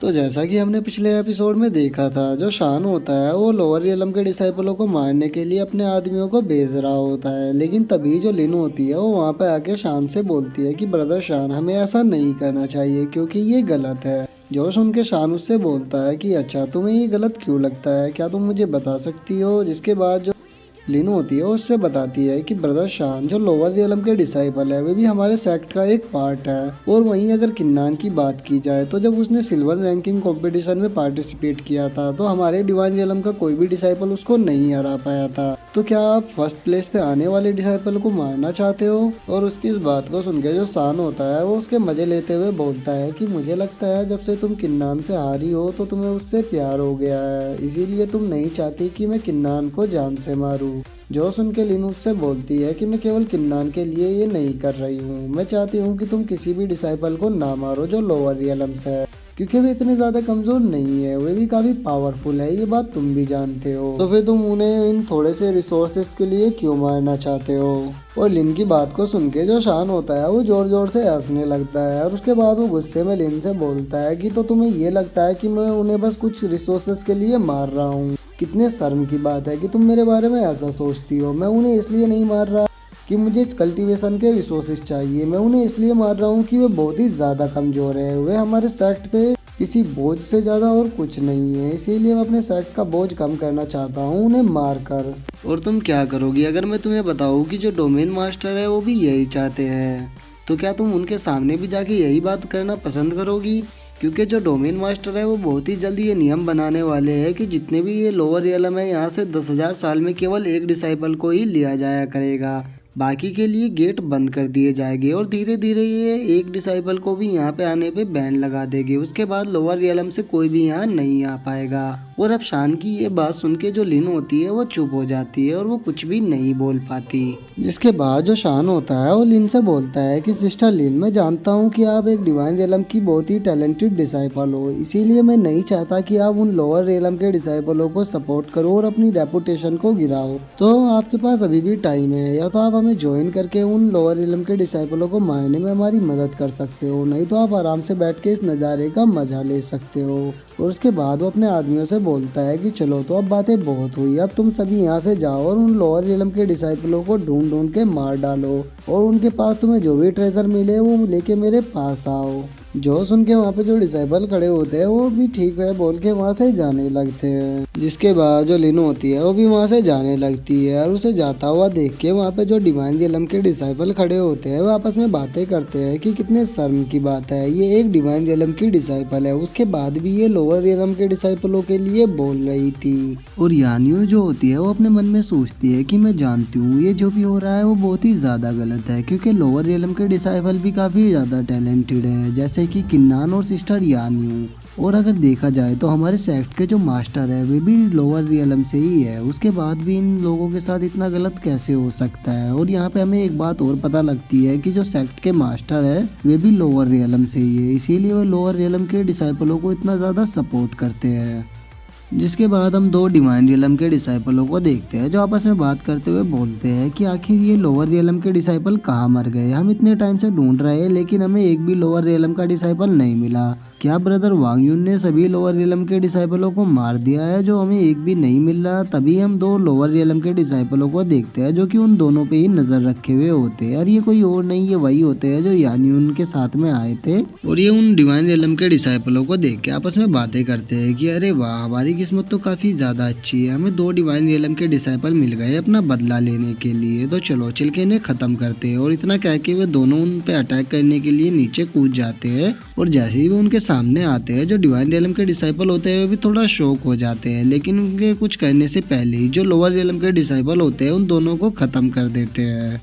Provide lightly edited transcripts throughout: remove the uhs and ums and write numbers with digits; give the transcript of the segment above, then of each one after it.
तो जैसा कि हमने पिछले एपिसोड में देखा था, जो शान होता है वो लोअर रियलम के डिसाइपलों को मारने के लिए अपने आदमियों को भेज रहा होता है। लेकिन तभी जो लिन होती है वो वहाँ पे आके शान से बोलती है कि ब्रदर शान, हमें ऐसा नहीं करना चाहिए क्योंकि ये गलत है। जो सुन के शान उससे बोलता है कि अच्छा, तुम्हें ये गलत क्यों लगता है, क्या तुम मुझे बता सकती हो। जिसके बाद जो लिन होती है उससे बताती है कि ब्रदर शान, जो लोअर रियलम के डिसाइपल है वे भी हमारे सेक्ट का एक पार्ट है। और वहीं अगर किन्नान की बात की जाए तो जब उसने सिल्वर रैंकिंग कंपटीशन में पार्टिसिपेट किया था तो हमारे डिवाइन रियलम का कोई भी डिसाइपल उसको नहीं हरा पाया था। तो क्या आप फर्स्ट प्लेस पे आने वाले डिसाइपल को मारना चाहते हो। और उसकी इस बात को सुन के जो शान होता है वो उसके मजे लेते हुए बोलता है कि मुझे लगता है जब से तुम किन्नान से हारी हो तो तुम्हें उससे प्यार हो गया है, इसीलिए तुम नहीं चाहती कि मैं किन्नान को जान से मारूं। जो सुन के लिन उससे बोलती है कि मैं केवल किन्नान के लिए ये नहीं कर रही हूँ, मैं चाहती हूँ कि तुम किसी भी डिसाइपल को ना मारो जो लोअर रियलम्स है, क्योंकि वे इतने ज्यादा कमजोर नहीं है, वे भी काफी पावरफुल है, ये बात तुम भी जानते हो। तो फिर तुम उन्हें इन थोड़े से रिसोर्सेस के लिए क्यों मारना चाहते हो। और लिन की बात को सुन के जो शान होता है वो जोर जोर से हंसने लगता है। और उसके बाद वो गुस्से में लिन से बोलता है कि तो तुम्हें ये लगता है कि मैं उन्हें बस कुछ रिसोर्सेस के लिए मार रहा हूँ। कितने शर्म की बात है कि तुम मेरे बारे में ऐसा सोचती हो। मैं उन्हें इसलिए नहीं मार रहा कि मुझे कल्टीवेशन के रिसोर्सेज चाहिए, मैं उन्हें इसलिए मार रहा हूँ कि वे बहुत ही ज़्यादा कमज़ोर है, वे हमारे सेक्ट पे किसी बोझ से ज़्यादा और कुछ नहीं है, इसीलिए मैं अपने सेक्ट का बोझ कम करना चाहता हूँ उन्हें मार कर। और तुम क्या करोगी अगर मैं तुम्हें बताऊँ कि जो डोमेन मास्टर है वो भी यही चाहते हैं, तो क्या तुम उनके सामने भी जाके यही बात करना पसंद करोगी। क्योंकि जो डोमेन मास्टर है वो बहुत ही जल्दी ये नियम बनाने वाले हैं कि जितने भी ये लोअर रियलम है यहाँ से 10,000 साल में केवल एक डिसाइपल को ही लिया जाया करेगा, बाकी के लिए गेट बंद कर दिए जाएंगे। और धीरे धीरे ये एक डिसाइपल को भी यहाँ पे आने पे बैन लगा देंगे, उसके बाद लोअर रियलम से कोई भी यहाँ नहीं आ पाएगा। और अब शान की ये बात सुन के जो लिन होती है वो चुप हो जाती है और वो कुछ भी नहीं बोल पाती। जिसके बाद जो शान होता है वो लिन से बोलता है कि सिस्टर लिन, मैं जानता हूँ कि आप एक डिवाइन रियलम की बहुत ही टैलेंटेड डिसाइपल हो, इसीलिए मैं नहीं चाहता कि आप उन लोअर रियलम के डिसाइपलों को सपोर्ट करो और अपनी रेपुटेशन को गिराओ। तो आपके पास अभी भी टाइम है, या तो आप हमें ज्वाइन करके उन लोअर रियलम के डिसाइपलों को मारने में हमारी मदद कर सकते हो, नहीं तो आप आराम से बैठ के इस नज़ारे का मजा ले सकते हो। और उसके बाद वो अपने आदमियों से बोलता है कि चलो, तो अब बातें बहुत हुई, अब तुम सभी यहाँ से जाओ और उन लोअर रियलम के डिसाइपलों को ढूंढ ढूंढ के मार डालो, और उनके पास तुम्हें जो भी ट्रेजर मिले वो लेके मेरे पास आओ। जो सुन के वहाँ पे जो डिसाइपल खड़े होते हैं वो भी ठीक है बोल के वहाँ से जाने लगते हैं। जिसके बाद जो लिन होती है वो भी वहाँ से जाने लगती है, और उसे जाता हुआ देख के वहाँ पे जो डिवाइन रियलम के डिसाइपल खड़े होते हैं वो आपस में बातें करते हैं कि कितने शर्म की बात है, ये एक डिवाइन रियलम की डिसाइपल है, उसके बाद भी ये लोअर रियलम के डिसाइपलों के लिए बोल रही थी। और यानियो जो होती है वो अपने मन में सोचती है कि मैं जानती हूँ ये जो भी हो रहा है वो बहुत ही ज्यादा गलत है, क्योंकि लोअर रियलम के डिसाइपल भी काफी ज्यादा टैलेंटेड है, जैसे कि किन्नान और सिस्टर यानियो। और अगर देखा जाए तो हमारे सेक्ट के जो मास्टर है वे भी लोअर रियलम से ही है, उसके बाद भी इन लोगों के साथ इतना गलत कैसे हो सकता है। और यहाँ पे हमें एक बात और पता लगती है कि जो सेक्ट के मास्टर है वे भी लोअर रियलम से ही है, इसीलिए वे लोअर रियलम के डिसाइपलों को इतना ज़्यादा सपोर्ट करते हैं। जिसके बाद हम दो डिवाइन रियलम के डिसाइपलों को देखते हैं जो आपस में बात करते हुए बोलते हैं कि आखिर ये लोअर रियलम के डिसाइपल कहाँ मर गए, हम इतने टाइम से ढूंढ रहे हैं लेकिन हमें एक भी लोअर रियलम का डिसाइपल नहीं मिला। क्या ब्रदर वांग युन ने सभी लोअर रियलम के डिसाइपलों को मार दिया है जो हमें एक भी नहीं मिल रहा। तभी हम दो लोअर रियलम के डिसाइपलों को देखते हैं जो कि उन दोनों पे ही नजर रखे हुए होते हैं, और ये कोई और नहीं, ये वही होते हैं जो यानियुन के साथ में आए थे। और ये उन डिवाइन रियलम के डिसाइपलों को देख के आपस में बातें करते हैं कि अरे वाह, हमारी किस्मत तो काफी ज्यादा अच्छी है, हमें दो डिवाइन रियलम के डिसाइपल मिल गए अपना बदला लेने के लिए, तो चलो चल के इन्हें खत्म करते हैं। और इतना कह के वे दोनों उन पे अटैक करने के लिए नीचे कूद जाते हैं, और जैसे ही वो उनके सामने आते हैं जो डिवाइन रियलम के डिसाइपल होते हैं वे भी थोड़ा शॉक हो जाते हैं, लेकिन उनके कुछ करने से पहले ही जो लोअर रियलम के डिसाइपल होते हैं उन दोनों को खत्म कर देते हैं।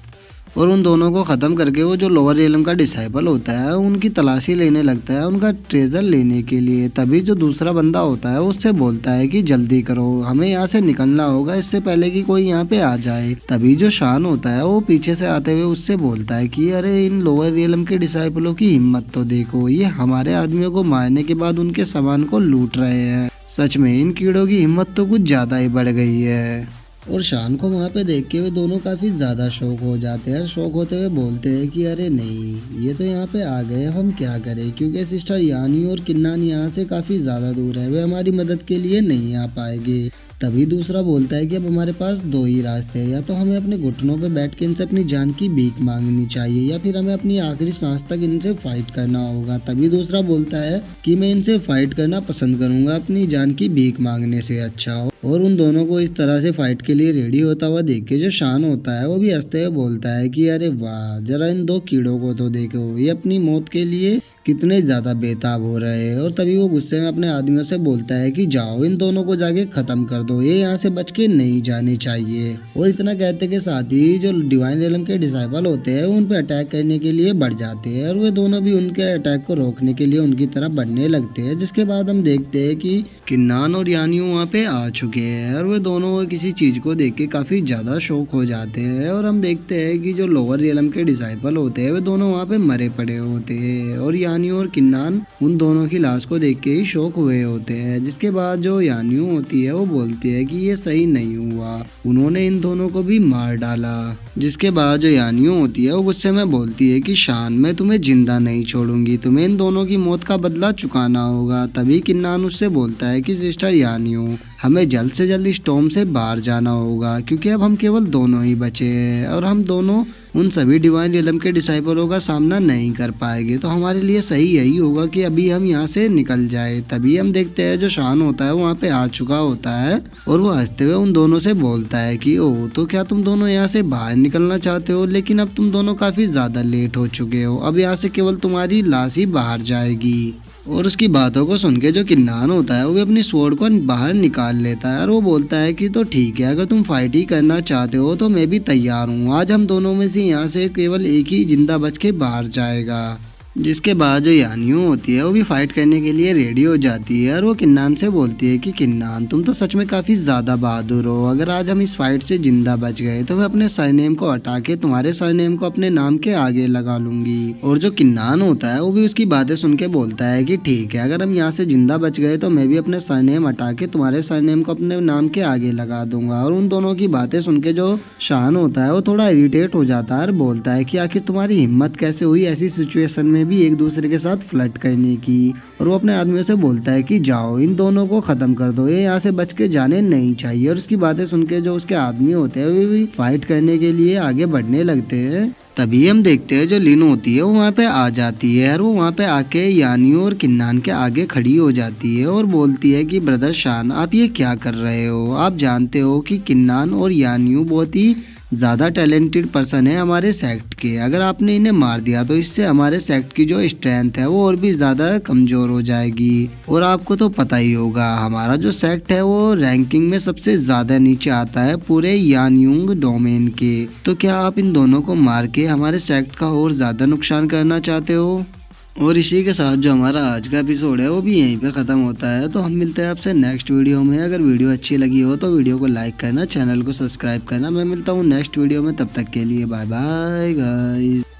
और उन दोनों को ख़त्म करके वो जो लोअर रियलम का डिसाइपल होता है उनकी तलाशी लेने लगता है उनका ट्रेजर लेने के लिए। तभी जो दूसरा बंदा होता है उससे बोलता है कि जल्दी करो, हमें यहाँ से निकलना होगा इससे पहले कि कोई यहाँ पे आ जाए। तभी जो शान होता है वो पीछे से आते हुए उससे बोलता है कि अरे इन लोअर रियलम के डिसाइपलों की हिम्मत तो देखो, ये हमारे आदमियों को मारने के बाद उनके सामान को लूट रहे हैं। सच में इन कीड़ों की हिम्मत तो कुछ ज़्यादा ही बढ़ गई है। और शान को वहाँ पे देख के वे दोनों काफ़ी ज़्यादा शौक हो जाते हैं और शौक होते हुए बोलते हैं कि अरे नहीं, ये तो यहाँ पे आ गए, अब हम क्या करें, क्योंकि सिस्टर यानी और किन्नान यहाँ से काफ़ी ज़्यादा दूर है, वे हमारी मदद के लिए नहीं आ पाएंगे। तभी दूसरा बोलता है कि अब हमारे पास दो ही रास्ते हैं, या तो हमें अपने घुटनों पे बैठ के इनसे अपनी जान की भीख मांगनी चाहिए, या फिर हमें अपनी आखिरी सांस तक इनसे फाइट करना होगा। तभी दूसरा बोलता है कि मैं इनसे फाइट करना पसंद करूंगा अपनी जान की भीख मांगने से अच्छा। और उन दोनों को इस तरह से फाइट के लिए रेडी होता हुआ देख के जो शान होता है वो भी हंसते हुए बोलता है कि अरे वाह, जरा इन दो कीड़ों को तो देखो, ये अपनी मौत के लिए कितने ज्यादा बेताब हो रहे हैं। और तभी वो गुस्से में अपने आदमियों से बोलता है कि जाओ, इन दोनों को जाके खत्म कर दो, ये यहाँ से बच के नहीं जाने चाहिए। और इतना कहते के साथ ही जो डिवाइन एलम के डिसाइपल होते हैं उन पे अटैक करने के लिए बढ़ जाते हैं, और वे दोनों भी उनके अटैक को रोकने के लिए उनकी तरफ बढ़ने लगते हैं। जिसके बाद हम देखते हैं कि किन्नान और यानियो वहाँ पे आ चुके हैं, और वे दोनों किसी चीज को देख के काफी ज्यादा शौक हो जाते हैं। और हम देखते हैं कि जो लोअर रियलम के डिसाइपल होते हैं वे दोनों वहाँ पे मरे पड़े होते हैं, और यानियो और किन्नान उन दोनों की लाश को देख के ही शौक हुए होते हैं। जिसके बाद जो यानियो होती है वो बोलती है कि ये सही नहीं हुआ, उन्होंने इन दोनों को भी मार डाला। जिसके बाद जो यानियो होती है वो गुस्से में बोलती है कि शान, मैं तुम्हें जिंदा नहीं छोड़ूंगी, तुम्हें इन दोनों की मौत का बदला चुकाना होगा। तभी किन्नान उससे बोलता है कि सिस्टर यानियो, हमें जल्द से जल्द स्टॉर्म से बाहर जाना होगा, क्योंकि अब हम केवल दोनों ही बचे हैं और हम दोनों उन सभी डिवाइन रियलम के डिसाइपलों का सामना नहीं कर पाएंगे, तो हमारे लिए सही यही होगा कि अभी हम यहाँ से निकल जाए। तभी हम देखते हैं जो शान होता है वो वहाँ पे आ चुका होता है, और वो हंसते हुए उन दोनों से बोलता है कि ओह, तो क्या तुम दोनों यहाँ से बाहर निकलना चाहते हो, लेकिन अब तुम दोनों काफी ज्यादा लेट हो चुके हो, अब यहाँ से केवल तुम्हारी लाश ही बाहर जाएगी। और उसकी बातों को सुन के जो किन्नान होता है वो भी अपनी स्वॉर्ड को बाहर निकाल लेता है, और वो बोलता है कि तो ठीक है, अगर तुम फाइट ही करना चाहते हो तो मैं भी तैयार हूँ, आज हम दोनों में से यहाँ से केवल एक ही जिंदा बच के बाहर जाएगा। जिसके बाद जो यानियो होती है वो भी फाइट करने के लिए रेडी हो जाती है, और वो किन्नान से बोलती है कि किन्नान, तुम तो सच में काफी ज्यादा बहादुर हो, अगर आज हम इस फाइट से जिंदा बच गए तो मैं अपने सरनेम को हटा के तुम्हारे सरनेम को अपने नाम के आगे लगा लूंगी। और जो किन्नान होता है वो भी उसकी बातें सुन के बोलता है कि ठीक है, अगर हम यहाँ से जिंदा बच गए तो मैं भी अपने सरनेम हटा के तुम्हारे सरनेम को अपने नाम के आगे लगा दूंगा। और उन दोनों की बातें सुन के जो शान होता है वो थोड़ा इरिटेट हो जाता है और बोलता है कि आखिर तुम्हारी हिम्मत कैसे हुई ऐसी सिचुएशन में भी एक दूसरे के साथ फ्लर्ट करने की। और वो अपने आदमियों से बोलता है कि जाओ, इन दोनों को खत्म कर दो, ये यहाँ से बच के जाने नहीं चाहिए। और उसकी बातें सुन के जो उसके आदमी होते हैं वे भी फाइट करने के लिए आगे बढ़ने लगते हैं। तभी हम देखते हैं जो लिन होती है वो वहाँ पे आ जाती है, और वो वहाँ पे आके यानियो और किन्नान के आगे खड़ी हो जाती है और बोलती है कि ब्रदर शान, आप ये क्या कर रहे हो, आप जानते हो कि किन्नान और यानियो बहुत ही ज़्यादा टैलेंटेड पर्सन है हमारे सेक्ट के, अगर आपने इन्हें मार दिया तो इससे हमारे सेक्ट की जो स्ट्रेंथ है वो और भी ज़्यादा कमज़ोर हो जाएगी। और आपको तो पता ही होगा हमारा जो सेक्ट है वो रैंकिंग में सबसे ज़्यादा नीचे आता है पूरे यानयुंग डोमेन के, तो क्या आप इन दोनों को मार के हमारे सेक्ट का और ज़्यादा नुकसान करना चाहते हो। और इसी के साथ जो हमारा आज का एपिसोड है वो भी यहीं पे ख़त्म होता है। तो हम मिलते हैं आपसे नेक्स्ट वीडियो में। अगर वीडियो अच्छी लगी हो तो वीडियो को लाइक करना, चैनल को सब्सक्राइब करना। मैं मिलता हूँ नेक्स्ट वीडियो में, तब तक के लिए बाय बाय गाइस।